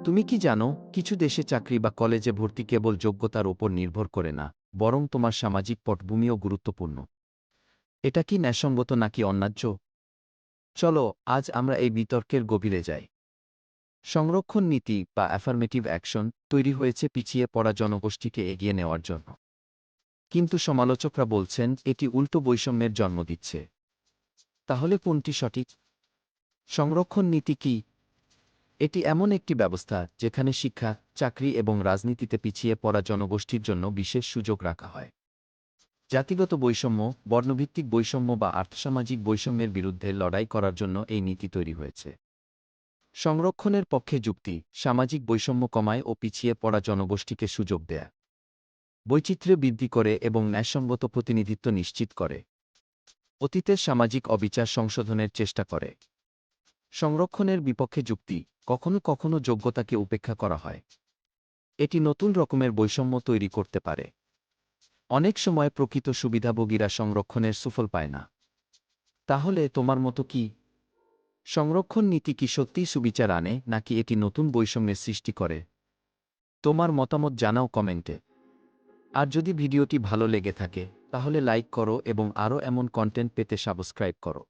তুমি কি জানো, কিছু দেশে চাকরি বা কলেজে ভর্তি কেবল যোগ্যতার ওপর নির্ভর করে না, বরং তোমার সামাজিক পটভূমিও গুরুত্বপূর্ণ। এটা কি ন্যায়সঙ্গত নাকি অন্যায্য? চলো, আজ আমরা এই বিতর্কের গভীরে যাই। সংরক্ষণ নীতি বা অ্যাফার্মেটিভ অ্যাকশন তৈরি হয়েছে পিছিয়ে পড়া জনগোষ্ঠীকে এগিয়ে নেওয়ার জন্য। কিন্তু সমালোচকরা বলছেন এটি উল্টো বৈষম্যের জন্ম দিচ্ছে। তাহলে কোনটি সঠিক? সংরক্ষণ নীতি কি? এটি এমন একটি ব্যবস্থা যেখানে শিক্ষা, চাকরি এবং রাজনীতিতে পিছিয়ে পড়া জনগোষ্ঠীর জন্য বিশেষ সুযোগ রাখা হয়। জাতিগত বৈষম্য, বর্ণভিত্তিক বৈষম্য বা আর্থসামাজিক বৈষম্যের বিরুদ্ধে লড়াই করার জন্য এই নীতি তৈরি হয়েছে। সংরক্ষণের পক্ষে যুক্তি: সামাজিক বৈষম্য কমায় ও পিছিয়ে পড়া জনগোষ্ঠীকে সুযোগ দেয়। বৈচিত্র্য বৃদ্ধি করে এবং ন্যায়সঙ্গত প্রতিনিধিত্ব নিশ্চিত করে। অতীতের সামাজিক অবিচার সংশোধনের চেষ্টা করে। সংরক্ষণের বিপক্ষে যুক্তি: কখনো কখনো যোগ্যতাকে উপেক্ষা করা হয়। এটি নতুন রকমের বৈষম্য তৈরি করতে পারে। অনেক সময় প্রকৃত সুবিধাভোগীরা সংরক্ষণের সুফল পায় না। তাহলে তোমার মতো কি? সংরক্ষণ নীতি কি সত্যিই সুবিচার আনে নাকি এটি নতুন বৈষম্যের সৃষ্টি করে? তোমার মতামত জানাও কমেন্টে। আর যদি ভিডিওটি ভালো লেগে থাকে তাহলে লাইক করো এবং আরও এমন কন্টেন্ট পেতে সাবস্ক্রাইব করো।